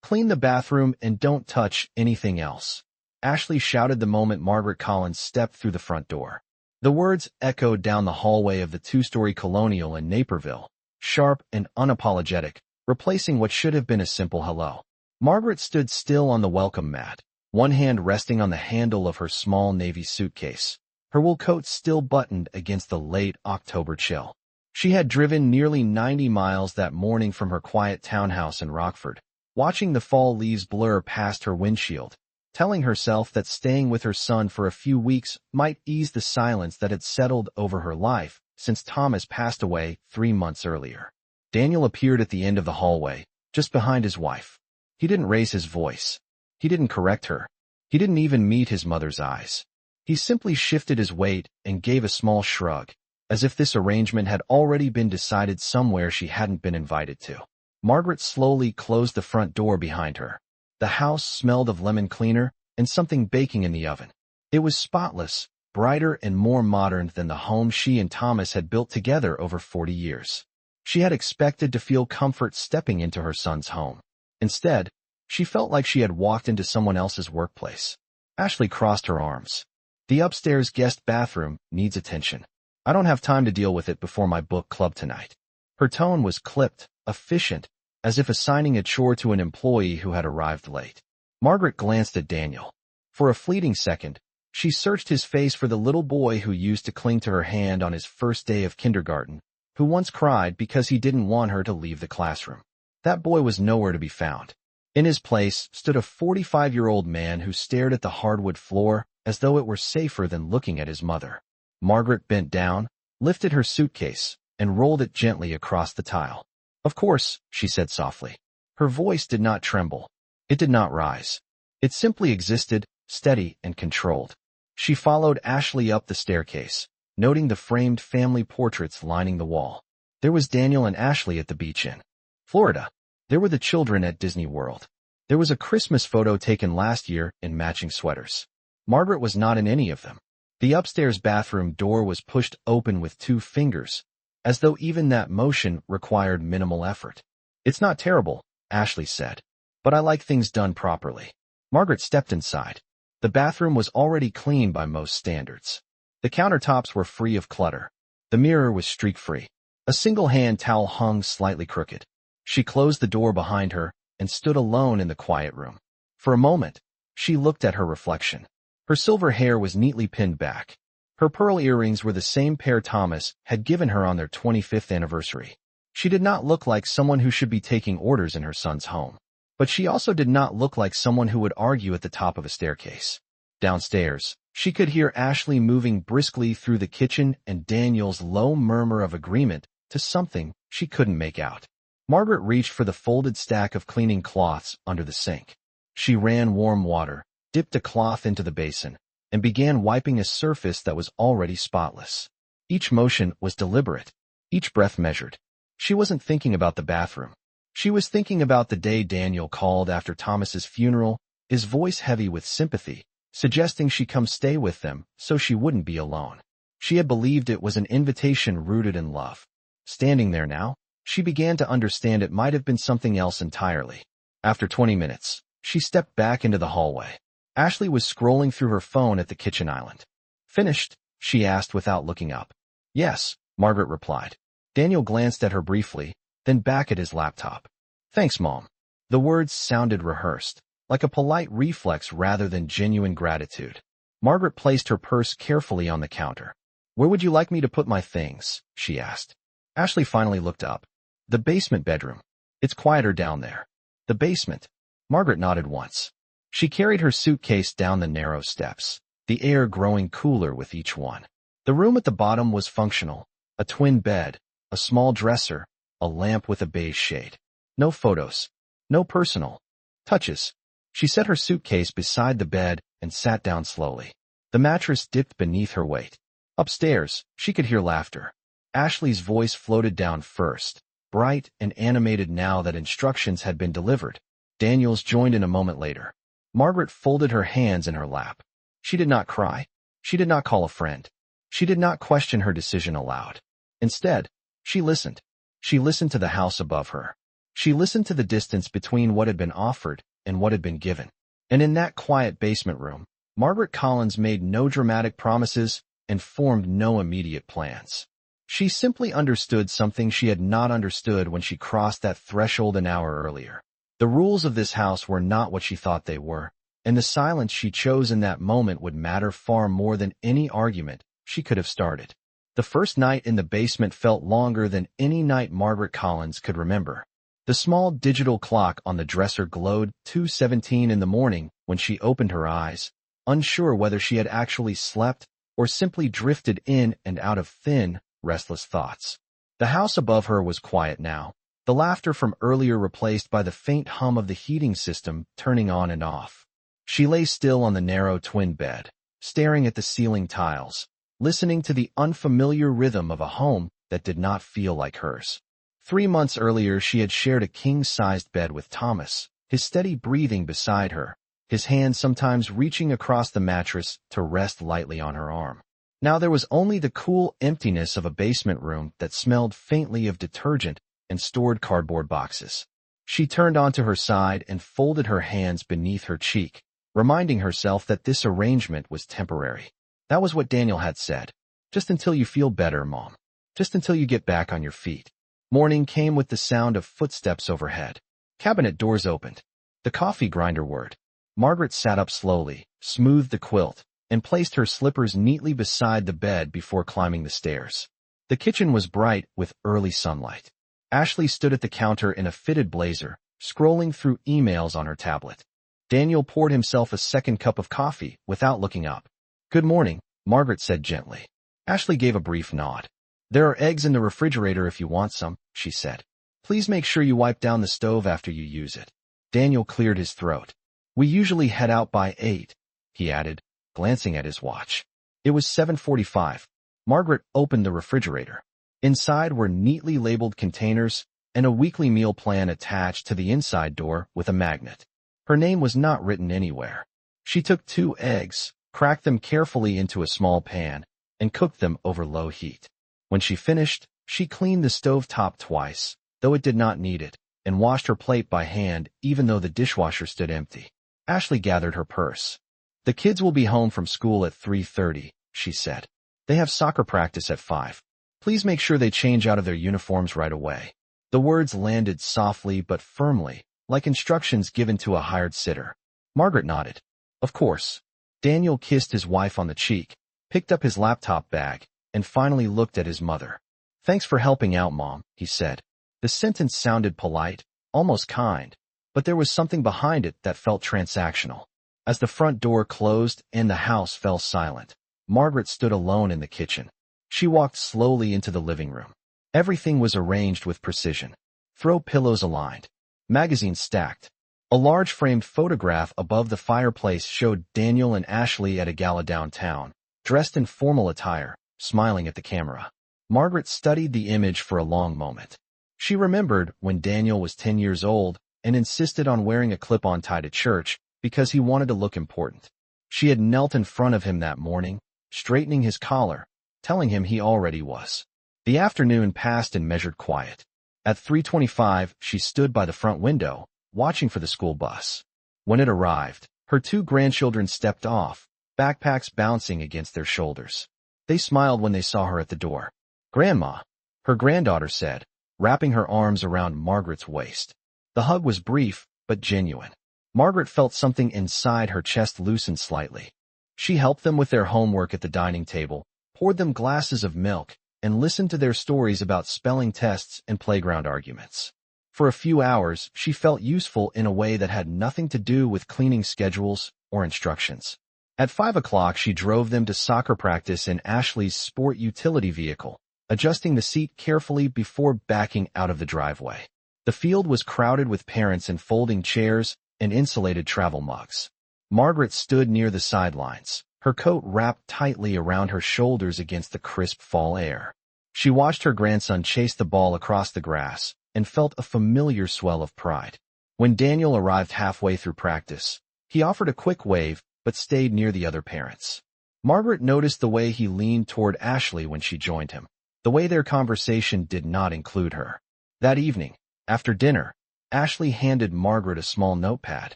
Clean the bathroom and don't touch anything else," Ashley shouted the moment Margaret Collins stepped through the front door. The words echoed down the hallway of the two-story colonial in Naperville, sharp and unapologetic, replacing what should have been a simple hello. Margaret stood still on the welcome mat, one hand resting on the handle of her small navy suitcase, her wool coat still buttoned against the late October chill. She had driven nearly 90 miles that morning from her quiet townhouse in Rockford, watching the fall leaves blur past her windshield, telling herself that staying with her son for a few weeks might ease the silence that had settled over her life since Thomas passed away 3 months earlier. Daniel appeared at the end of the hallway, just behind his wife. He didn't raise his voice. He didn't correct her. He didn't even meet his mother's eyes. He simply shifted his weight and gave a small shrug, as if this arrangement had already been decided somewhere she hadn't been invited to. Margaret slowly closed the front door behind her. The house smelled of lemon cleaner and something baking in the oven. It was spotless, brighter and more modern than the home she and Thomas had built together over 40 years. She had expected to feel comfort stepping into her son's home. Instead, she felt like she had walked into someone else's workplace. Ashley crossed her arms. "The upstairs guest bathroom needs attention. I don't have time to deal with it before my book club tonight." Her tone was clipped, efficient, as if assigning a chore to an employee who had arrived late. Margaret glanced at Daniel. For a fleeting second, she searched his face for the little boy who used to cling to her hand on his first day of kindergarten, who once cried because he didn't want her to leave the classroom. That boy was nowhere to be found. In his place stood a 45-year-old man who stared at the hardwood floor as though it were safer than looking at his mother. Margaret bent down, lifted her suitcase, and rolled it gently across the tile. "Of course," she said softly. Her voice did not tremble. It did not rise. It simply existed, steady and controlled. She followed Ashley up the staircase, noting the framed family portraits lining the wall. There was Daniel and Ashley at the beach in Florida. There were the children at Disney World. There was a Christmas photo taken last year in matching sweaters. Margaret was not in any of them. The upstairs bathroom door was pushed open with 2 fingers, as though even that motion required minimal effort. "It's not terrible," Ashley said, "but I like things done properly." Margaret stepped inside. The bathroom was already clean by most standards. The countertops were free of clutter. The mirror was streak-free. A single hand towel hung slightly crooked. She closed the door behind her and stood alone in the quiet room. For a moment, she looked at her reflection. Her silver hair was neatly pinned back. Her pearl earrings were the same pair Thomas had given her on their 25th anniversary. She did not look like someone who should be taking orders in her son's home. But she also did not look like someone who would argue at the top of a staircase. Downstairs, she could hear Ashley moving briskly through the kitchen and Daniel's low murmur of agreement to something she couldn't make out. Margaret reached for the folded stack of cleaning cloths under the sink. She ran warm water, dipped a cloth into the basin, and began wiping a surface that was already spotless. Each motion was deliberate, each breath measured. She wasn't thinking about the bathroom. She was thinking about the day Daniel called after Thomas's funeral, his voice heavy with sympathy, suggesting she come stay with them so she wouldn't be alone. She had believed it was an invitation rooted in love. Standing there now, she began to understand it might have been something else entirely. After 20 minutes, she stepped back into the hallway. Ashley was scrolling through her phone at the kitchen island. "Finished?" she asked without looking up. "Yes," Margaret replied. Daniel glanced at her briefly, then back at his laptop. "Thanks, Mom." The words sounded rehearsed, like a polite reflex rather than genuine gratitude. Margaret placed her purse carefully on the counter. "Where would you like me to put my things?" she asked. Ashley finally looked up. "The basement bedroom. It's quieter down there." "The basement?" Margaret nodded once. She carried her suitcase down the narrow steps, the air growing cooler with each one. The room at the bottom was functional, a twin bed, a small dresser, a lamp with a beige shade. No photos. No personal touches. She set her suitcase beside the bed and sat down slowly. The mattress dipped beneath her weight. Upstairs, she could hear laughter. Ashley's voice floated down first, bright and animated now that instructions had been delivered. Daniel's joined in a moment later. Margaret folded her hands in her lap. She did not cry. She did not call a friend. She did not question her decision aloud. Instead, she listened. She listened to the house above her. She listened to the distance between what had been offered and what had been given. And in that quiet basement room, Margaret Collins made no dramatic promises and formed no immediate plans. She simply understood something she had not understood when she crossed that threshold an hour earlier. The rules of this house were not what she thought they were, and the silence she chose in that moment would matter far more than any argument she could have started. The first night in the basement felt longer than any night Margaret Collins could remember. The small digital clock on the dresser glowed 2:17 in the morning when she opened her eyes, unsure whether she had actually slept or simply drifted in and out of thin, restless thoughts. The house above her was quiet now, the laughter from earlier replaced by the faint hum of the heating system turning on and off. She lay still on the narrow twin bed, staring at the ceiling tiles, listening to the unfamiliar rhythm of a home that did not feel like hers. 3 months earlier, she had shared a king-sized bed with Thomas, his steady breathing beside her, his hand sometimes reaching across the mattress to rest lightly on her arm. Now there was only the cool emptiness of a basement room that smelled faintly of detergent and stored cardboard boxes. She turned onto her side and folded her hands beneath her cheek, reminding herself that this arrangement was temporary. That was what Daniel had said. Just until you feel better, Mom. Just until you get back on your feet. Morning came with the sound of footsteps overhead. Cabinet doors opened. The coffee grinder whirred. Margaret sat up slowly, smoothed the quilt, and placed her slippers neatly beside the bed before climbing the stairs. The kitchen was bright with early sunlight. Ashley stood at the counter in a fitted blazer, scrolling through emails on her tablet. Daniel poured himself a second cup of coffee without looking up. "Good morning," Margaret said gently. Ashley gave a brief nod. "There are eggs in the refrigerator if you want some," she said. "Please make sure you wipe down the stove after you use it." Daniel cleared his throat. "We usually head out by 8, he added, glancing at his watch. It was 7:45. Margaret opened the refrigerator. Inside were neatly labeled containers and a weekly meal plan attached to the inside door with a magnet. Her name was not written anywhere. She took 2 eggs, cracked them carefully into a small pan, and cooked them over low heat. When she finished, she cleaned the stove top twice, though it did not need it, and washed her plate by hand even though the dishwasher stood empty. Ashley gathered her purse. "The kids will be home from school at 3:30, she said. "They have soccer practice at 5. Please make sure they change out of their uniforms right away." The words landed softly but firmly, like instructions given to a hired sitter. Margaret nodded. "Of course." Daniel kissed his wife on the cheek, picked up his laptop bag, and finally looked at his mother. "Thanks for helping out, Mom," he said. The sentence sounded polite, almost kind, but there was something behind it that felt transactional. As the front door closed and the house fell silent, Margaret stood alone in the kitchen. She walked slowly into the living room. Everything was arranged with precision. Throw pillows aligned. Magazines stacked. A large framed photograph above the fireplace showed Daniel and Ashley at a gala downtown, dressed in formal attire, smiling at the camera. Margaret studied the image for a long moment. She remembered when Daniel was 10 years old and insisted on wearing a clip-on tie to church because he wanted to look important. She had knelt in front of him that morning, straightening his collar, telling him he already was. The afternoon passed in measured quiet. At 3:25, she stood by the front window, watching for the school bus. When it arrived, her 2 grandchildren stepped off, backpacks bouncing against their shoulders. They smiled when they saw her at the door. "Grandma," her granddaughter said, wrapping her arms around Margaret's waist. The hug was brief, but genuine. Margaret felt something inside her chest loosen slightly. She helped them with their homework at the dining table, poured them glasses of milk, and listened to their stories about spelling tests and playground arguments. For a few hours, she felt useful in a way that had nothing to do with cleaning schedules or instructions. At 5 o'clock, she drove them to soccer practice in Ashley's sport utility vehicle, adjusting the seat carefully before backing out of the driveway. The field was crowded with parents in folding chairs and insulated travel mugs. Margaret stood near the sidelines, her coat wrapped tightly around her shoulders against the crisp fall air. She watched her grandson chase the ball across the grass and felt a familiar swell of pride. When Daniel arrived halfway through practice, he offered a quick wave but stayed near the other parents. Margaret noticed the way he leaned toward Ashley when she joined him, the way their conversation did not include her. That evening, after dinner, Ashley handed Margaret a small notepad.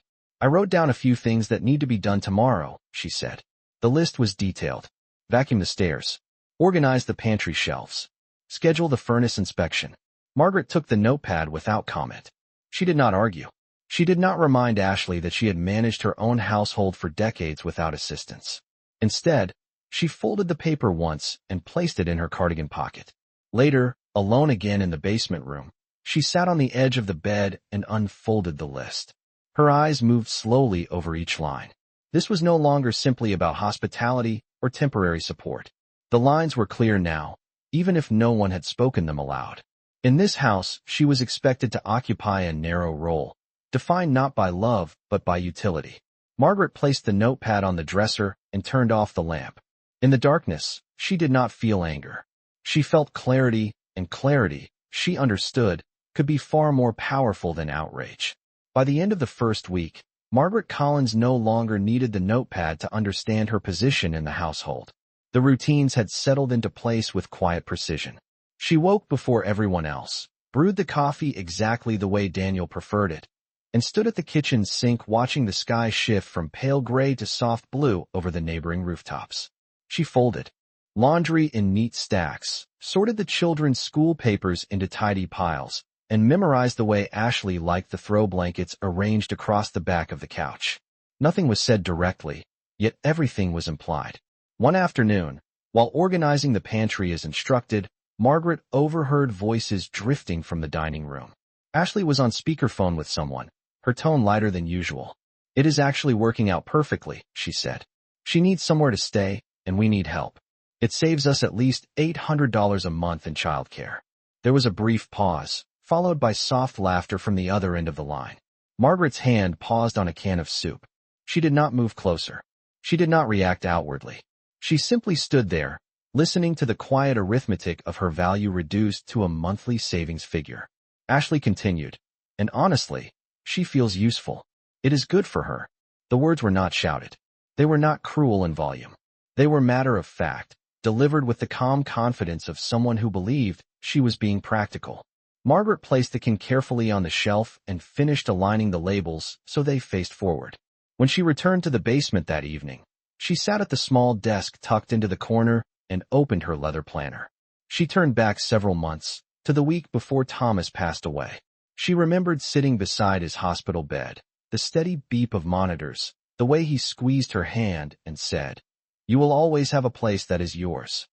I wrote down a few things that need to be done tomorrow, she said. The list was detailed. Vacuum the stairs. Organize the pantry shelves. Schedule the furnace inspection. Margaret took the notepad without comment. She did not argue. She did not remind Ashley that she had managed her own household for decades without assistance. Instead, she folded the paper once and placed it in her cardigan pocket. Later, alone again in the basement room, she sat on the edge of the bed and unfolded the list. Her eyes moved slowly over each line. This was no longer simply about hospitality or temporary support. The lines were clear now, even if no one had spoken them aloud. In this house, she was expected to occupy a narrow role, defined not by love but by utility. Margaret placed the notepad on the dresser and turned off the lamp. In the darkness, she did not feel anger. She felt clarity, and clarity, she understood, could be far more powerful than outrage. By the end of the first week, Margaret Collins no longer needed the notepad to understand her position in the household. The routines had settled into place with quiet precision. She woke before everyone else, brewed the coffee exactly the way Daniel preferred it, and stood at the kitchen sink watching the sky shift from pale gray to soft blue over the neighboring rooftops. She folded laundry in neat stacks, sorted the children's school papers into tidy piles, and memorized the way Ashley liked the throw blankets arranged across the back of the couch. Nothing was said directly, yet everything was implied. One afternoon, while organizing the pantry as instructed, Margaret overheard voices drifting from the dining room. Ashley was on speakerphone with someone, her tone lighter than usual. "It is actually working out perfectly," she said. "She needs somewhere to stay, and we need help. It saves us at least $800 a month in childcare." There was a brief pause, followed by soft laughter from the other end of the line. Margaret's hand paused on a can of soup. She did not move closer. She did not react outwardly. She simply stood there, listening to the quiet arithmetic of her value reduced to a monthly savings figure. Ashley continued, "And honestly, she feels useful. It is good for her." The words were not shouted. They were not cruel in volume. They were matter of fact, delivered with the calm confidence of someone who believed she was being practical. Margaret placed the can carefully on the shelf and finished aligning the labels so they faced forward. When she returned to the basement that evening, she sat at the small desk tucked into the corner and opened her leather planner. She turned back several months, to the week before Thomas passed away. She remembered sitting beside his hospital bed, the steady beep of monitors, the way he squeezed her hand and said, "You will always have a place that is yours."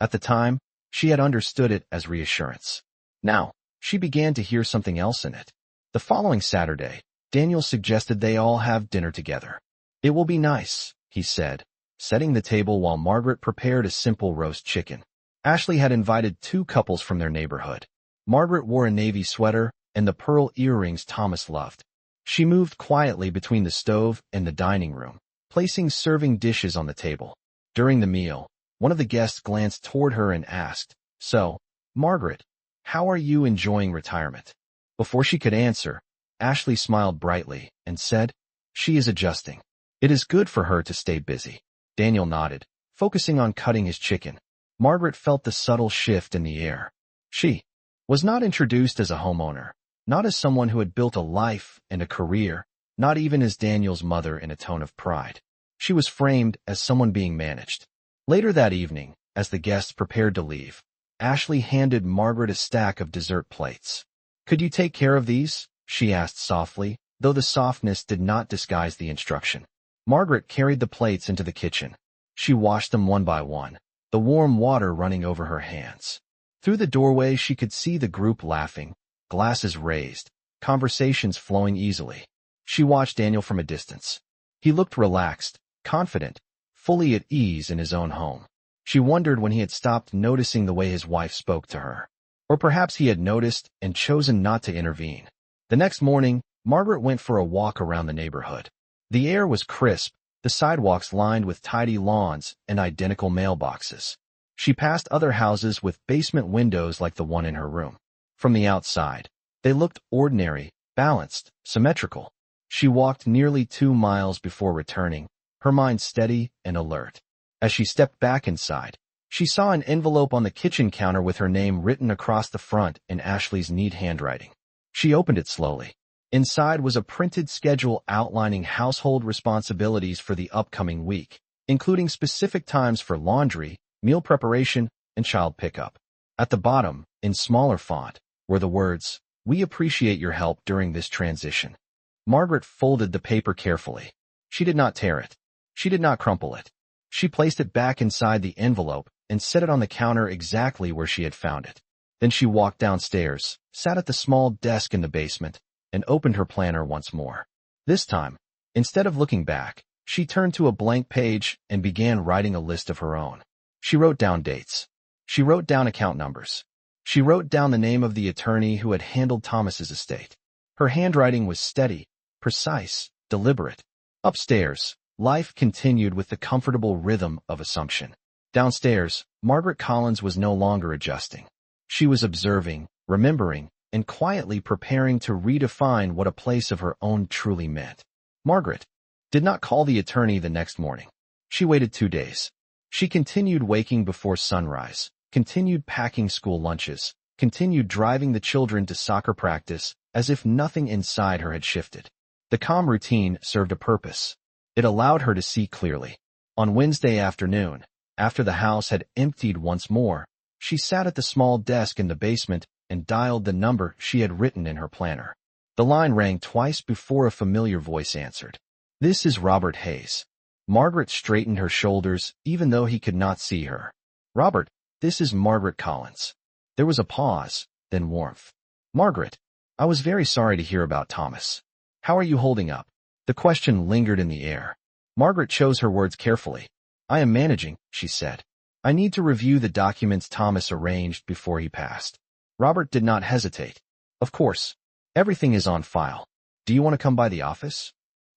At the time, she had understood it as reassurance. Now, she began to hear something else in it. The following Saturday, Daniel suggested they all have dinner together. "It will be nice," he said, setting the table while Margaret prepared a simple roast chicken. Ashley had invited 2 couples from their neighborhood. Margaret wore a navy sweater and the pearl earrings Thomas loved. She moved quietly between the stove and the dining room, placing serving dishes on the table. During the meal, one of the guests glanced toward her and asked, "So, Margaret, how are you enjoying retirement?" Before she could answer, Ashley smiled brightly and said, "She is adjusting. It is good for her to stay busy." Daniel nodded, focusing on cutting his chicken. Margaret felt the subtle shift in the air. She was not introduced as a homeowner, not as someone who had built a life and a career, not even as Daniel's mother in a tone of pride. She was framed as someone being managed. Later that evening, as the guests prepared to leave, Ashley handed Margaret a stack of dessert plates. "Could you take care of these?" she asked softly, though the softness did not disguise the instruction. Margaret carried the plates into the kitchen. She washed them one by one, the warm water running over her hands. Through the doorway she could see the group laughing, glasses raised, conversations flowing easily. She watched Daniel from a distance. He looked relaxed, confident, fully at ease in his own home. She wondered when he had stopped noticing the way his wife spoke to her. Or perhaps he had noticed and chosen not to intervene. The next morning, Margaret went for a walk around the neighborhood. The air was crisp, the sidewalks lined with tidy lawns and identical mailboxes. She passed other houses with basement windows like the one in her room. From the outside, they looked ordinary, balanced, symmetrical. She walked nearly 2 miles before returning, her mind steady and alert. As she stepped back inside, she saw an envelope on the kitchen counter with her name written across the front in Ashley's neat handwriting. She opened it slowly. Inside was a printed schedule outlining household responsibilities for the upcoming week, including specific times for laundry, meal preparation, and child pickup. At the bottom, in smaller font, were the words, "We appreciate your help during this transition." Margaret folded the paper carefully. She did not tear it. She did not crumple it. She placed it back inside the envelope and set it on the counter exactly where she had found it. Then she walked downstairs, sat at the small desk in the basement, and opened her planner once more. This time, instead of looking back, she turned to a blank page and began writing a list of her own. She wrote down dates. She wrote down account numbers. She wrote down the name of the attorney who had handled Thomas's estate. Her handwriting was steady, precise, deliberate. Upstairs, life continued with the comfortable rhythm of assumption. Downstairs, Margaret Collins was no longer adjusting. She was observing, remembering, and quietly preparing to redefine what a place of her own truly meant. Margaret did not call the attorney the next morning. She waited 2 days. She continued waking before sunrise, continued packing school lunches, continued driving the children to soccer practice, as if nothing inside her had shifted. The calm routine served a purpose. It allowed her to see clearly. On Wednesday afternoon, after the house had emptied once more, she sat at the small desk in the basement and dialed the number she had written in her planner. The line rang twice before a familiar voice answered. "This is Robert Hayes." Margaret straightened her shoulders even though he could not see her. "Robert, this is Margaret Collins." There was a pause, then warmth. "Margaret, I was very sorry to hear about Thomas. How are you holding up?" The question lingered in the air. Margaret chose her words carefully. "I am managing," she said. "I need to review the documents Thomas arranged before he passed." Robert did not hesitate. "Of course. Everything is on file. Do you want to come by the office?"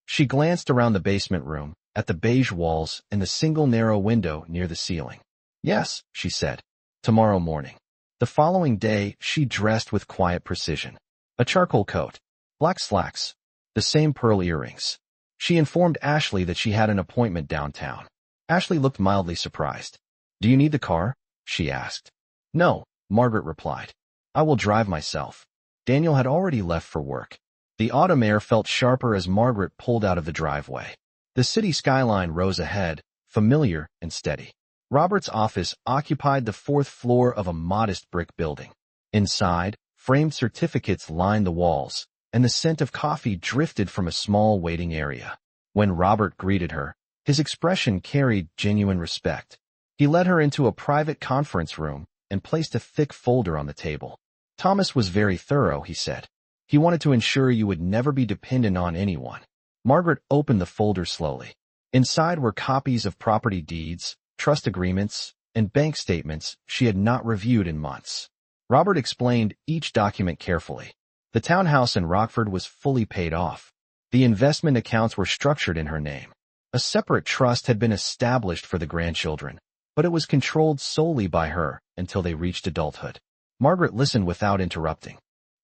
She glanced around the basement room, at the beige walls and the single narrow window near the ceiling. "Yes," she said. "Tomorrow morning." The following day, she dressed with quiet precision. A charcoal coat, black slacks, the same pearl earrings. She informed Ashley that she had an appointment downtown. Ashley looked mildly surprised. "Do you need the car?" she asked. "No," Margaret replied. "I will drive myself." Daniel had already left for work. The autumn air felt sharper as Margaret pulled out of the driveway. The city skyline rose ahead, familiar and steady. Robert's office occupied the 4th floor of a modest brick building. Inside, framed certificates lined the walls, and the scent of coffee drifted from a small waiting area. When Robert greeted her, his expression carried genuine respect. He led her into a private conference room and placed a thick folder on the table. "Thomas was very thorough," he said. "He wanted to ensure you would never be dependent on anyone." Margaret opened the folder slowly. Inside were copies of property deeds, trust agreements, and bank statements she had not reviewed in months. Robert explained each document carefully. The townhouse in Rockford was fully paid off. The investment accounts were structured in her name. A separate trust had been established for the grandchildren, but it was controlled solely by her until they reached adulthood. Margaret listened without interrupting.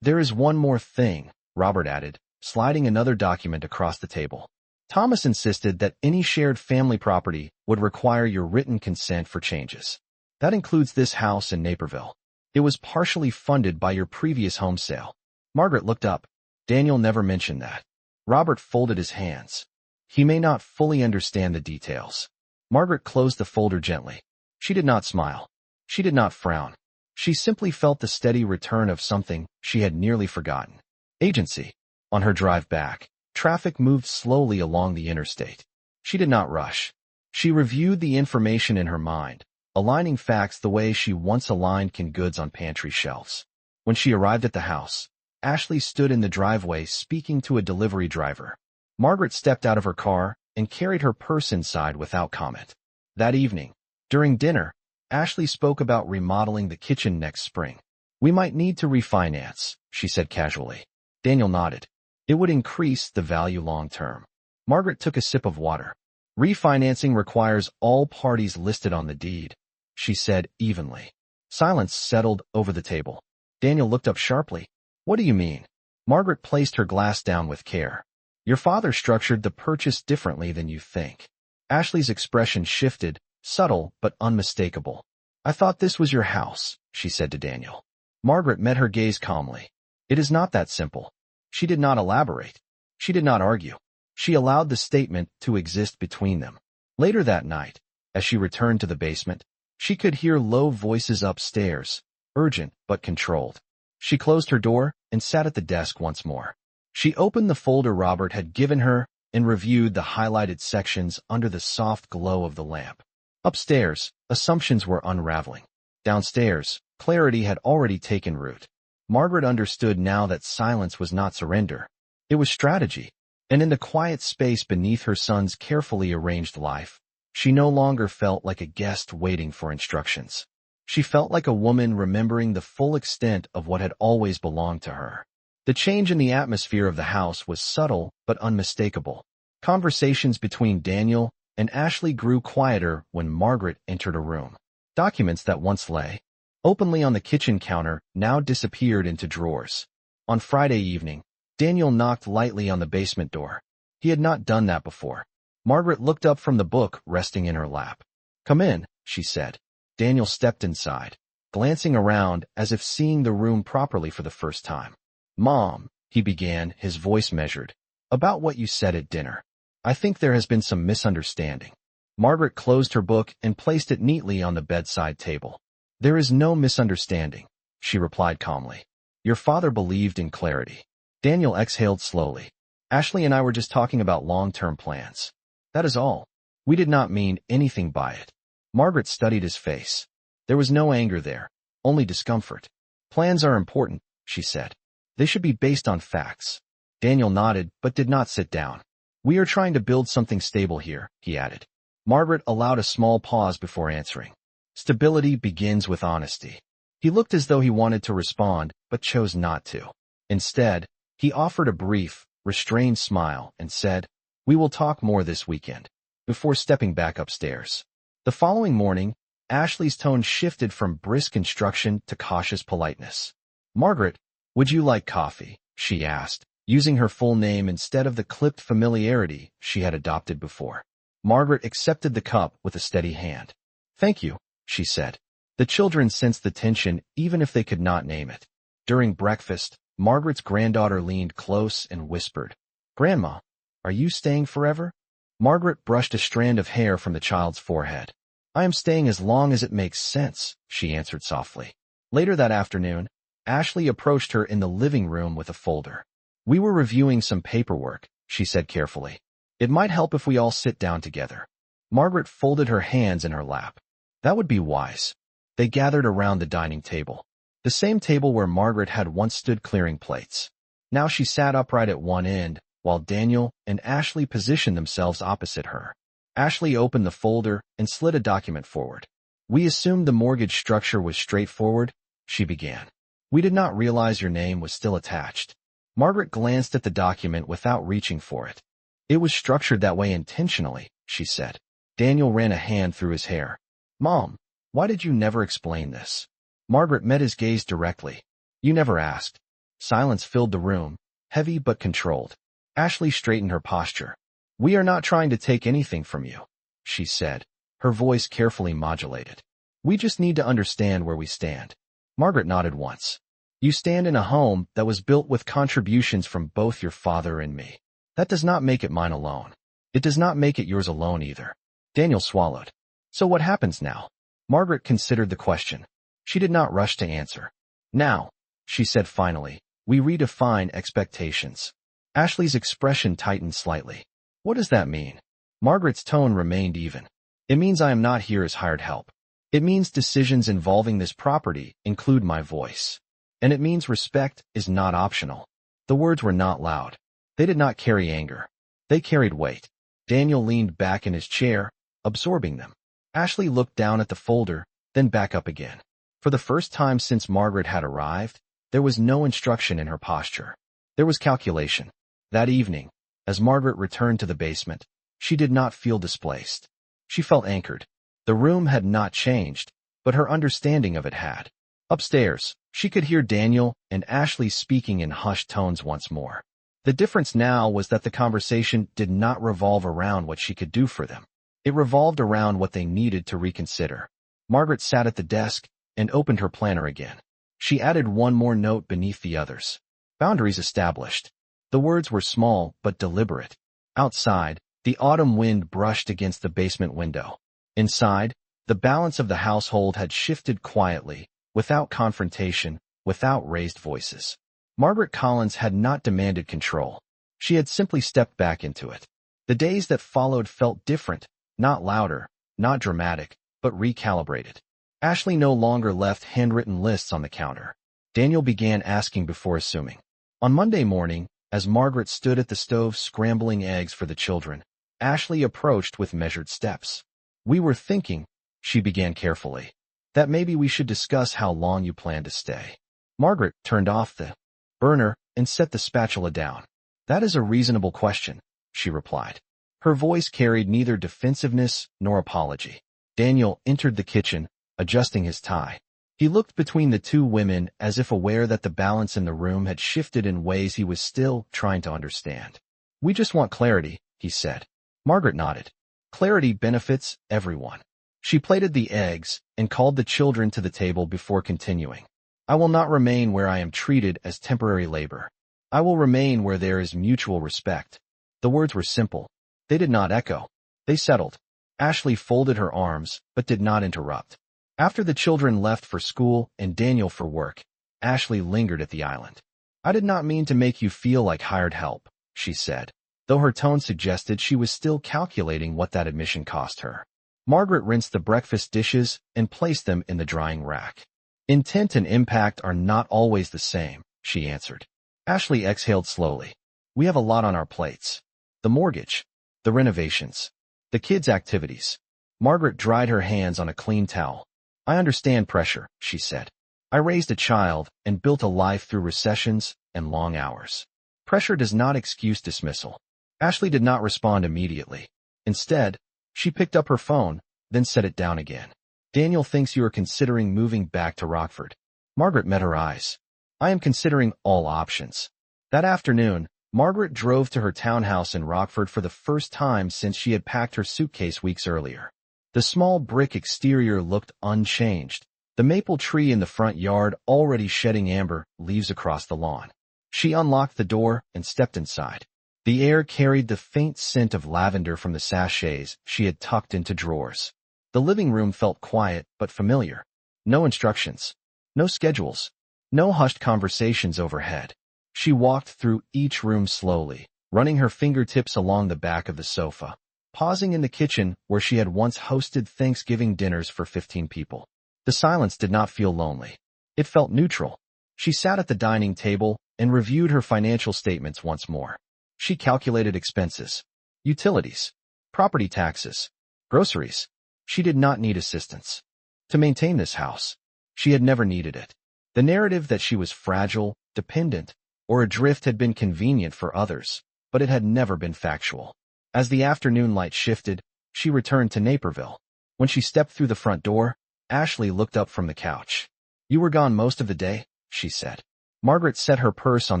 "There is one more thing," Robert added, sliding another document across the table. "Thomas insisted that any shared family property would require your written consent for changes. That includes this house in Naperville. It was partially funded by your previous home sale." Margaret looked up. "Daniel never mentioned that." Robert folded his hands. "He may not fully understand the details." Margaret closed the folder gently. She did not smile. She did not frown. She simply felt the steady return of something she had nearly forgotten. Agency. On her drive back, traffic moved slowly along the interstate. She did not rush. She reviewed the information in her mind, aligning facts the way she once aligned canned goods on pantry shelves. When she arrived at the house, Ashley stood in the driveway speaking to a delivery driver. Margaret stepped out of her car and carried her purse inside without comment. That evening, during dinner, Ashley spoke about remodeling the kitchen next spring. "We might need to refinance," she said casually. Daniel nodded. "It would increase the value long term." Margaret took a sip of water. "Refinancing requires all parties listed on the deed," she said evenly. Silence settled over the table. Daniel looked up sharply. "What do you mean?" Margaret placed her glass down with care. "Your father structured the purchase differently than you think." Ashley's expression shifted, subtle but unmistakable. "I thought this was your house," she said to Daniel. Margaret met her gaze calmly. "It is not that simple. She did not elaborate. She did not argue. She allowed the statement to exist between them. Later that night, as she returned to the basement, she could hear low voices upstairs, urgent but controlled. She closed her door and sat at the desk once more. She opened the folder Robert had given her and reviewed the highlighted sections under the soft glow of the lamp. Upstairs, assumptions were unraveling. Downstairs, clarity had already taken root. Margaret understood now that silence was not surrender. It was strategy. And in the quiet space beneath her son's carefully arranged life, she no longer felt like a guest waiting for instructions. She felt like a woman remembering the full extent of what had always belonged to her. The change in the atmosphere of the house was subtle but unmistakable. Conversations between Daniel and Ashley grew quieter when Margaret entered a room. Documents that once lay openly on the kitchen counter now disappeared into drawers. On Friday evening, Daniel knocked lightly on the basement door. He had not done that before. Margaret looked up from the book resting in her lap. "Come in," she said. Daniel stepped inside, glancing around as if seeing the room properly for the first time. "Mom," he began, his voice measured, "about what you said at dinner. I think there has been some misunderstanding." Margaret closed her book and placed it neatly on the bedside table. "There is no misunderstanding," she replied calmly. "Your father believed in clarity." Daniel exhaled slowly. "Ashley and I were just talking about long-term plans. That is all. We did not mean anything by it." Margaret studied his face. There was no anger there, only discomfort. "Plans are important," she said. "They should be based on facts." Daniel nodded but did not sit down. "We are trying to build something stable here," he added. Margaret allowed a small pause before answering. "Stability begins with honesty." He looked as though he wanted to respond but chose not to. Instead, he offered a brief, restrained smile and said, "We will talk more this weekend," before stepping back upstairs. The following morning, Ashley's tone shifted from brisk instruction to cautious politeness. "Margaret, would you like coffee?" she asked, using her full name instead of the clipped familiarity she had adopted before. Margaret accepted the cup with a steady hand. "Thank you," she said. The children sensed the tension even if they could not name it. During breakfast, Margaret's granddaughter leaned close and whispered, "Grandma, are you staying forever?" Margaret brushed a strand of hair from the child's forehead. "I am staying as long as it makes sense," she answered softly. Later that afternoon, Ashley approached her in the living room with a folder. "We were reviewing some paperwork," she said carefully. "It might help if we all sit down together." Margaret folded her hands in her lap. "That would be wise." They gathered around the dining table. The same table where Margaret had once stood clearing plates. Now she sat upright at one end, while Daniel and Ashley positioned themselves opposite her. Ashley opened the folder and slid a document forward. "We assumed the mortgage structure was straightforward," she began. "We did not realize your name was still attached." Margaret glanced at the document without reaching for it. "It was structured that way intentionally," she said. Daniel ran a hand through his hair. "Mom, why did you never explain this?" Margaret met his gaze directly. "You never asked." Silence filled the room, heavy but controlled. Ashley straightened her posture. "We are not trying to take anything from you," she said, her voice carefully modulated. "We just need to understand where we stand." Margaret nodded once. "You stand in a home that was built with contributions from both your father and me. That does not make it mine alone. It does not make it yours alone either." Daniel swallowed. "So what happens now?" Margaret considered the question. She did not rush to answer. "Now," she said finally, "we redefine expectations." Ashley's expression tightened slightly. "What does that mean?" Margaret's tone remained even. "It means I am not here as hired help. It means decisions involving this property include my voice. And it means respect is not optional." The words were not loud. They did not carry anger. They carried weight. Daniel leaned back in his chair, absorbing them. Ashley looked down at the folder, then back up again. For the first time since Margaret had arrived, there was no instruction in her posture. There was calculation. That evening, as Margaret returned to the basement, she did not feel displaced. She felt anchored. The room had not changed, but her understanding of it had. Upstairs, she could hear Daniel and Ashley speaking in hushed tones once more. The difference now was that the conversation did not revolve around what she could do for them. It revolved around what they needed to reconsider. Margaret sat at the desk and opened her planner again. She added one more note beneath the others. Boundaries established. The words were small but deliberate. Outside, the autumn wind brushed against the basement window. Inside, the balance of the household had shifted quietly, without confrontation, without raised voices. Margaret Collins had not demanded control. She had simply stepped back into it. The days that followed felt different, not louder, not dramatic, but recalibrated. Ashley no longer left handwritten lists on the counter. Daniel began asking before assuming. On Monday morning, as Margaret stood at the stove scrambling eggs for the children, Ashley approached with measured steps. "We were thinking," she began carefully, "that maybe we should discuss how long you plan to stay." Margaret turned off the burner and set the spatula down. "That is a reasonable question," she replied. Her voice carried neither defensiveness nor apology. Daniel entered the kitchen, adjusting his tie. He looked between the two women as if aware that the balance in the room had shifted in ways he was still trying to understand. "We just want clarity," he said. Margaret nodded. "Clarity benefits everyone." She plated the eggs and called the children to the table before continuing. "I will not remain where I am treated as temporary labor. I will remain where there is mutual respect." The words were simple. They did not echo. They settled. Ashley folded her arms, but did not interrupt. After the children left for school and Daniel for work, Ashley lingered at the island. "I did not mean to make you feel like hired help," she said, though her tone suggested she was still calculating what that admission cost her. Margaret rinsed the breakfast dishes and placed them in the drying rack. "Intent and impact are not always the same," she answered. Ashley exhaled slowly. "We have a lot on our plates. The mortgage, the renovations, the kids' activities." Margaret dried her hands on a clean towel. "I understand pressure," she said. "I raised a child and built a life through recessions and long hours. Pressure does not excuse dismissal." Ashley did not respond immediately. Instead, she picked up her phone, then set it down again. "Daniel thinks you are considering moving back to Rockford." Margaret met her eyes. "I am considering all options." That afternoon, Margaret drove to her townhouse in Rockford for the first time since she had packed her suitcase weeks earlier. The small brick exterior looked unchanged, the maple tree in the front yard already shedding amber leaves across the lawn. She unlocked the door and stepped inside. The air carried the faint scent of lavender from the sachets she had tucked into drawers. The living room felt quiet but familiar. No instructions, no schedules, no hushed conversations overhead. She walked through each room slowly, running her fingertips along the back of the sofa, pausing in the kitchen where she had once hosted Thanksgiving dinners for 15 people. The silence did not feel lonely. It felt neutral. She sat at the dining table and reviewed her financial statements once more. She calculated expenses, utilities, property taxes, groceries. She did not need assistance to maintain this house. She had never needed it. The narrative that she was fragile, dependent, or adrift had been convenient for others, but it had never been factual. As the afternoon light shifted, she returned to Naperville. When she stepped through the front door, Ashley looked up from the couch. "You were gone most of the day," she said. Margaret set her purse on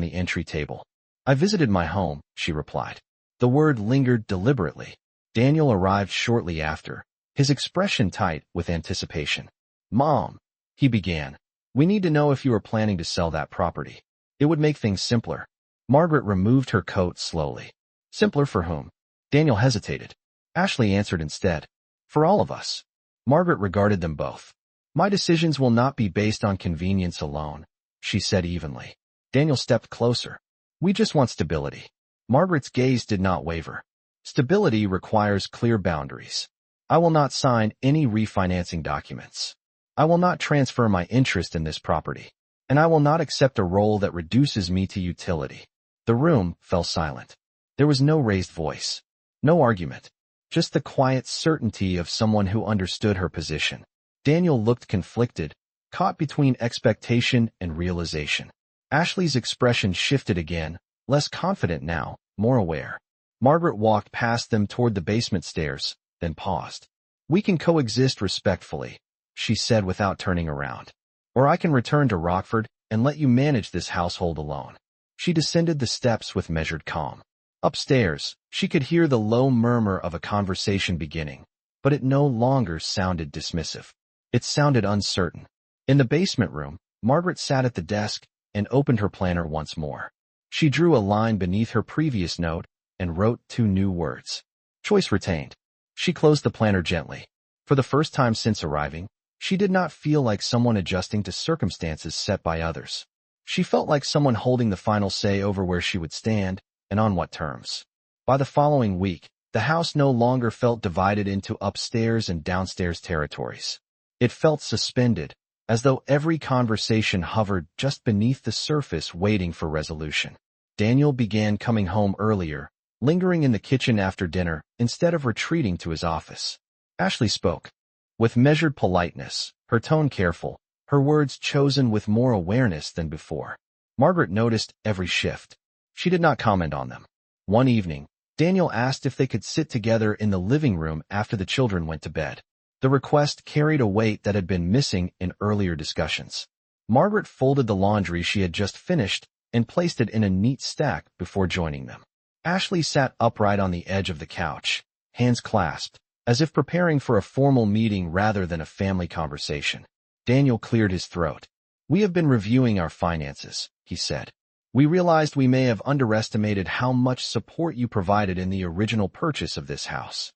the entry table. "I visited my home," she replied. The word lingered deliberately. Daniel arrived shortly after, his expression tight with anticipation. "Mom," he began, "we need to know if you are planning to sell that property. It would make things simpler." Margaret removed her coat slowly. "Simpler for whom?" Daniel hesitated. Ashley answered instead. "For all of us." Margaret regarded them both. "My decisions will not be based on convenience alone," she said evenly. Daniel stepped closer. "We just want stability." Margaret's gaze did not waver. "Stability requires clear boundaries. I will not sign any refinancing documents. I will not transfer my interest in this property. And I will not accept a role that reduces me to utility." The room fell silent. There was no raised voice, no argument, just the quiet certainty of someone who understood her position. Daniel looked conflicted, caught between expectation and realization. Ashley's expression shifted again, less confident now, more aware. Margaret walked past them toward the basement stairs, then paused. "We can coexist respectfully," she said without turning around. "Or I can return to Rockford and let you manage this household alone." She descended the steps with measured calm. Upstairs, she could hear the low murmur of a conversation beginning, but it no longer sounded dismissive. It sounded uncertain. In the basement room, Margaret sat at the desk and opened her planner once more. She drew a line beneath her previous note and wrote 2 new words. Choice retained. She closed the planner gently. For the first time since arriving, she did not feel like someone adjusting to circumstances set by others. She felt like someone holding the final say over where she would stand and on what terms. By the following week, the house no longer felt divided into upstairs and downstairs territories. It felt suspended, as though every conversation hovered just beneath the surface waiting for resolution. Daniel began coming home earlier, lingering in the kitchen after dinner instead of retreating to his office. Ashley spoke. With measured politeness, her tone careful, her words chosen with more awareness than before. Margaret noticed every shift. She did not comment on them. One evening, Daniel asked if they could sit together in the living room after the children went to bed. The request carried a weight that had been missing in earlier discussions. Margaret folded the laundry she had just finished and placed it in a neat stack before joining them. Ashley sat upright on the edge of the couch, hands clasped, as if preparing for a formal meeting rather than a family conversation. Daniel cleared his throat. We have been reviewing our finances, he said. We realized we may have underestimated how much support you provided in the original purchase of this house.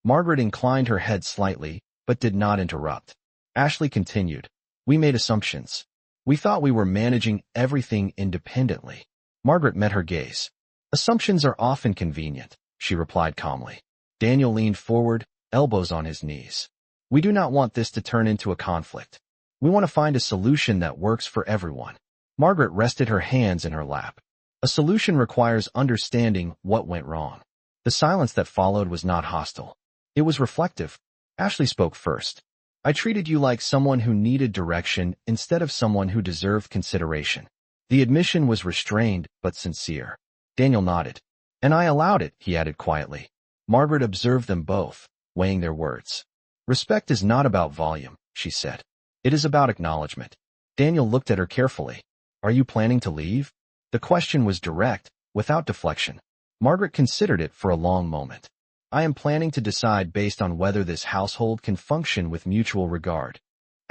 Margaret inclined her head slightly, but did not interrupt. Ashley continued. We made assumptions. We thought we were managing everything independently. Margaret met her gaze. Assumptions are often convenient, she replied calmly. Daniel leaned forward, elbows on his knees. We do not want this to turn into a conflict. We want to find a solution that works for everyone. Margaret rested her hands in her lap. A solution requires understanding what went wrong. The silence that followed was not hostile. It was reflective. Ashley spoke first. I treated you like someone who needed direction instead of someone who deserved consideration. The admission was restrained but sincere. Daniel nodded. And I allowed it, he added quietly. Margaret observed them both, weighing their words. Respect is not about volume, she said. It is about acknowledgment. Daniel looked at her carefully. Are you planning to leave? The question was direct, without deflection. Margaret considered it for a long moment. I am planning to decide based on whether this household can function with mutual regard.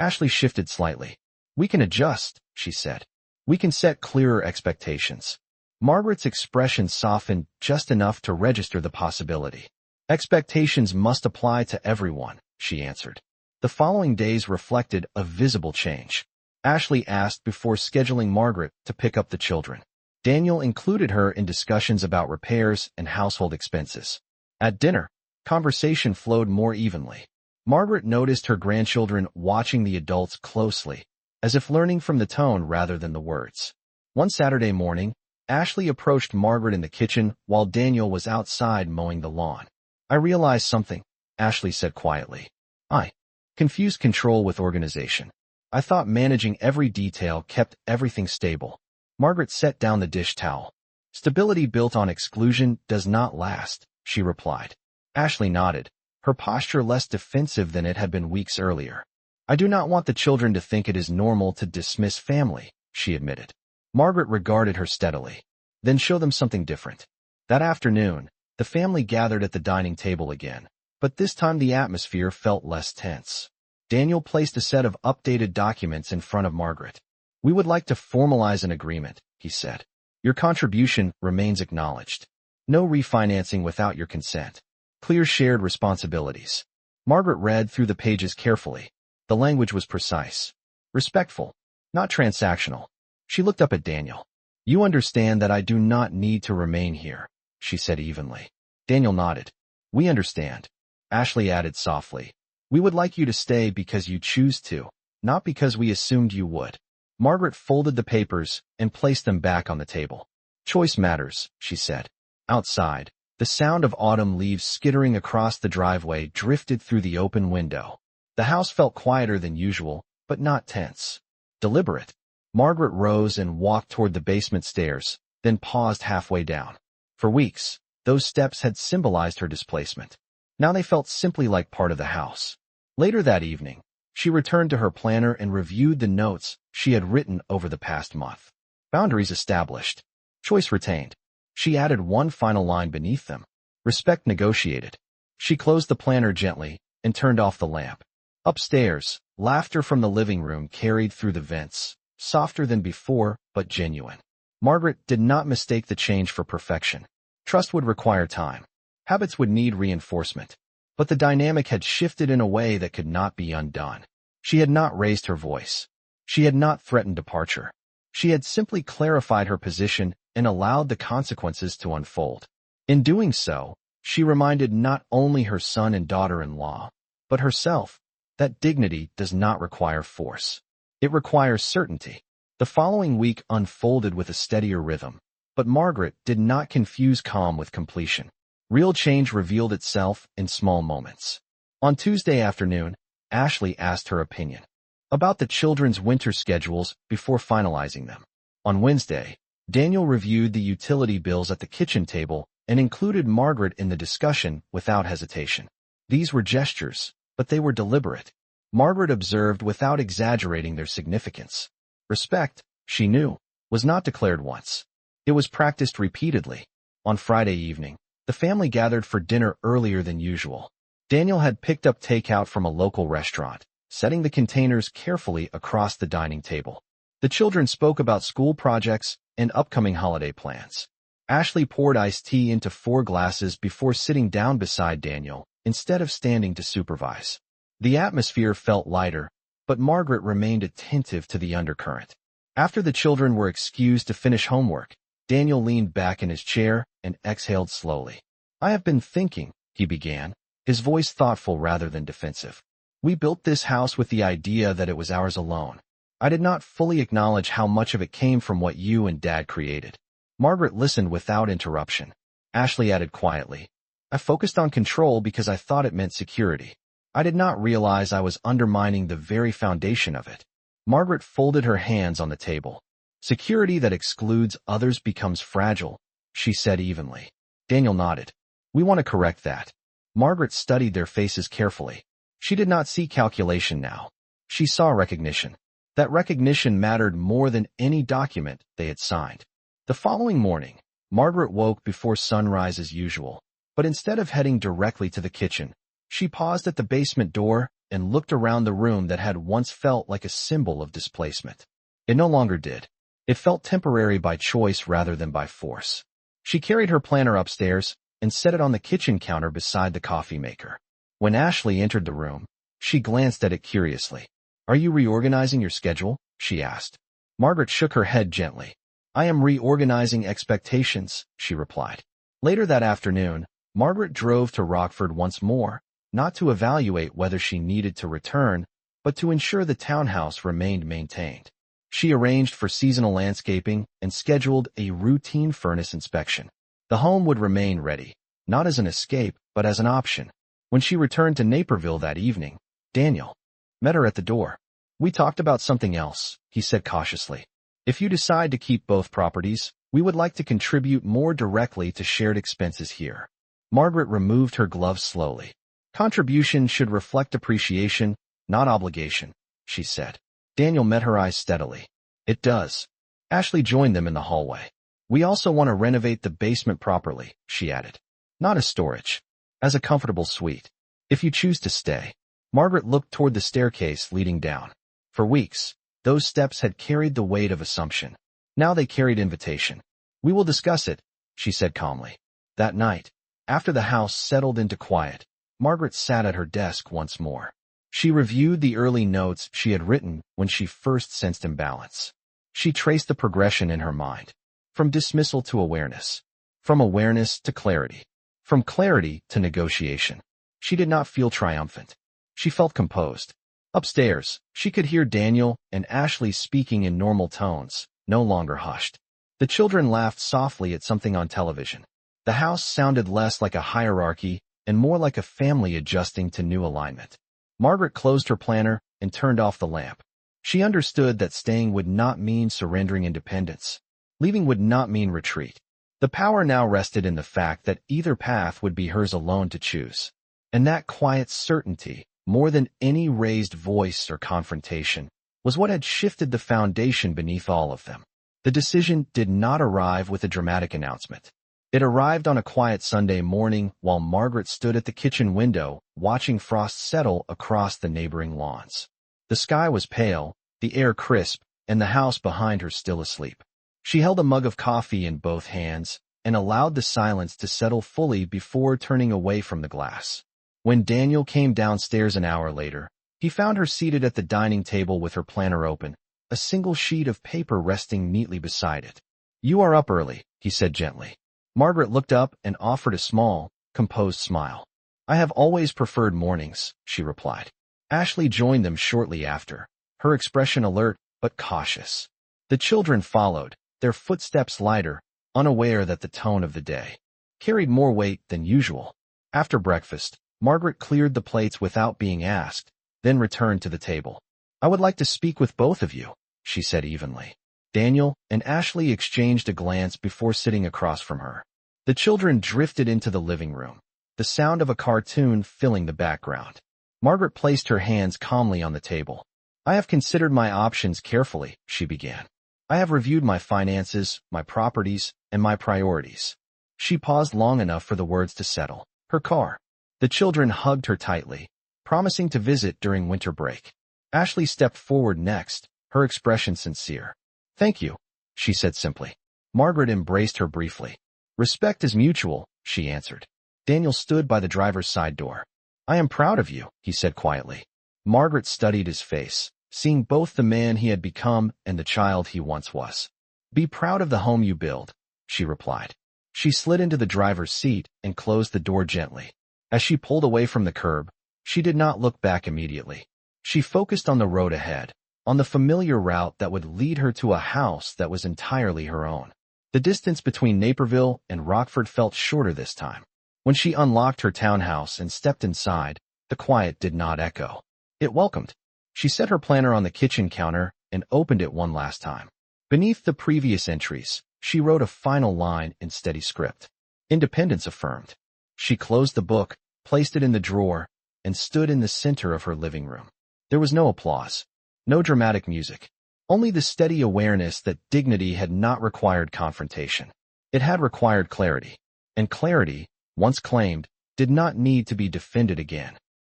Ashley shifted slightly. We can adjust, she said. We can set clearer expectations. Margaret's expression softened just enough to register the possibility. Expectations must apply to everyone, she answered. The following days reflected a visible change. Ashley asked before scheduling Margaret to pick up the children. Daniel included her in discussions about repairs and household expenses. At dinner, conversation flowed more evenly. Margaret noticed her grandchildren watching the adults closely, as if learning from the tone rather than the words. One Saturday morning, Ashley approached Margaret in the kitchen while Daniel was outside mowing the lawn. I realized something, Ashley said quietly. I confused control with organization. I thought managing every detail kept everything stable. Margaret set down the dish towel. Stability built on exclusion does not last, she replied. Ashley nodded, her posture less defensive than it had been weeks earlier. I do not want the children to think it is normal to dismiss family, she admitted. Margaret regarded her steadily. Then show them something different. That afternoon, the family gathered at the dining table again, but this time the atmosphere felt less tense. Daniel placed a set of updated documents in front of Margaret. We would like to formalize an agreement, he said. Your contribution remains acknowledged. No refinancing without your consent. Clear shared responsibilities. Margaret read through the pages carefully. The language was precise. Respectful, not transactional. She looked up at Daniel. You understand that I do not need to remain here, she said evenly. Daniel nodded. We understand. Ashley added softly. We would like you to stay because you choose to, not because we assumed you would. Margaret folded the papers and placed them back on the table. Choice matters, she said. Outside, the sound of autumn leaves skittering across the driveway drifted through the open window. The house felt quieter than usual, but not tense. Deliberate. Margaret rose and walked toward the basement stairs, then paused halfway down. For weeks, those steps had symbolized her displacement. Now they felt simply like part of the house. Later that evening, she returned to her planner and reviewed the notes she had written over the past month. Boundaries established. Choice retained. She added one final line beneath them. Respect negotiated. She closed the planner gently and turned off the lamp. Upstairs, laughter from the living room carried through the vents, softer than before, but genuine. Margaret did not mistake the change for perfection. Trust would require time. Habits would need reinforcement. But the dynamic had shifted in a way that could not be undone. She had not raised her voice. She had not threatened departure. She had simply clarified her position and allowed the consequences to unfold. In doing so, she reminded not only her son and daughter-in-law, but herself, that dignity does not require force. It requires certainty. The following week unfolded with a steadier rhythm, but Margaret did not confuse calm with completion. Real change revealed itself in small moments. On Tuesday afternoon, Ashley asked her opinion about the children's winter schedules before finalizing them. On Wednesday, Daniel reviewed the utility bills at the kitchen table and included Margaret in the discussion without hesitation. These were gestures, but they were deliberate. Margaret observed without exaggerating their significance. Respect, she knew, was not declared once. It was practiced repeatedly. On Friday evening, the family gathered for dinner earlier than usual. Daniel had picked up takeout from a local restaurant, setting the containers carefully across the dining table. The children spoke about school projects and upcoming holiday plans. Ashley poured iced tea into 4 glasses before sitting down beside Daniel, instead of standing to supervise. The atmosphere felt lighter, but Margaret remained attentive to the undercurrent. After the children were excused to finish homework, Daniel leaned back in his chair and exhaled slowly. "I have been thinking," he began, his voice thoughtful rather than defensive. "We built this house with the idea that it was ours alone. I did not fully acknowledge how much of it came from what you and Dad created." Margaret listened without interruption. Ashley added quietly, "I focused on control because I thought it meant security. I did not realize I was undermining the very foundation of it." Margaret folded her hands on the table. "Security that excludes others becomes fragile," she said evenly. Daniel nodded. "We want to correct that." Margaret studied their faces carefully. She did not see calculation now. She saw recognition. That recognition mattered more than any document they had signed. The following morning, Margaret woke before sunrise as usual, but instead of heading directly to the kitchen, she paused at the basement door and looked around the room that had once felt like a symbol of displacement. It no longer did. It felt temporary by choice rather than by force. She carried her planner upstairs and set it on the kitchen counter beside the coffee maker. When Ashley entered the room, she glanced at it curiously. "Are you reorganizing your schedule?" she asked. Margaret shook her head gently. "I am reorganizing expectations," she replied. Later that afternoon, Margaret drove to Rockford once more, not to evaluate whether she needed to return, but to ensure the townhouse remained maintained. She arranged for seasonal landscaping and scheduled a routine furnace inspection. The home would remain ready, not as an escape, but as an option. When she returned to Naperville that evening, Daniel met her at the door. "We talked about something else," he said cautiously. "If you decide to keep both properties, we would like to contribute more directly to shared expenses here." Margaret removed her gloves slowly. "Contribution should reflect appreciation, not obligation," she said. Daniel met her eyes steadily. "It does." Ashley joined them in the hallway. "We also want to renovate the basement properly," she added. "Not as storage. As a comfortable suite. If you choose to stay." Margaret looked toward the staircase leading down. For weeks, those steps had carried the weight of assumption. Now they carried invitation. "We will discuss it," she said calmly. That night, after the house settled into quiet, Margaret sat at her desk once more. She reviewed the early notes she had written when she first sensed imbalance. She traced the progression in her mind. From dismissal to awareness. From awareness to clarity. From clarity to negotiation. She did not feel triumphant. She felt composed. Upstairs, she could hear Daniel and Ashley speaking in normal tones, no longer hushed. The children laughed softly at something on television. The house sounded less like a hierarchy and more like a family adjusting to new alignment. Margaret closed her planner and turned off the lamp. She understood that staying would not mean surrendering independence. Leaving would not mean retreat. The power now rested in the fact that either path would be hers alone to choose. And that quiet certainty, more than any raised voice or confrontation, was what had shifted the foundation beneath all of them. The decision did not arrive with a dramatic announcement. It arrived on a quiet Sunday morning while Margaret stood at the kitchen window, watching frost settle across the neighboring lawns. The sky was pale, the air crisp, and the house behind her still asleep. She held a mug of coffee in both hands and allowed the silence to settle fully before turning away from the glass. When Daniel came downstairs an hour later, he found her seated at the dining table with her planner open, a single sheet of paper resting neatly beside it. "You are up early," he said gently. Margaret looked up and offered a small, composed smile. "I have always preferred mornings," she replied. Ashley joined them shortly after, her expression alert but cautious. The children followed, their footsteps lighter, unaware that the tone of the day carried more weight than usual. After breakfast, Margaret cleared the plates without being asked, then returned to the table. "I would like to speak with both of you," she said evenly. Daniel and Ashley exchanged a glance before sitting across from her. The children drifted into the living room, the sound of a cartoon filling the background. Margaret placed her hands calmly on the table. "I have considered my options carefully," she began. "I have reviewed my finances, my properties, and my priorities." She paused long enough for the words to settle. Her car. The children hugged her tightly, promising to visit during winter break. Ashley stepped forward next, her expression sincere. "Thank you," she said simply. Margaret embraced her briefly. "Respect is mutual," she answered. Daniel stood by the driver's side door. "I am proud of you," he said quietly. Margaret studied his face, seeing both the man he had become and the child he once was. "Be proud of the home you build," she replied. She slid into the driver's seat and closed the door gently. As she pulled away from the curb, she did not look back immediately. She focused on the road ahead, on the familiar route that would lead her to a house that was entirely her own. The distance between Naperville and Rockford felt shorter this time. When she unlocked her townhouse and stepped inside, the quiet did not echo. It welcomed. She set her planner on the kitchen counter and opened it one last time. Beneath the previous entries, she wrote a final line in steady script. "Independence affirmed." She closed the book, placed it in the drawer, and stood in the center of her living room. There was no applause, no dramatic music, only the steady awareness that dignity had not required confrontation. It had required clarity, and clarity, once claimed, did not need to be defended again.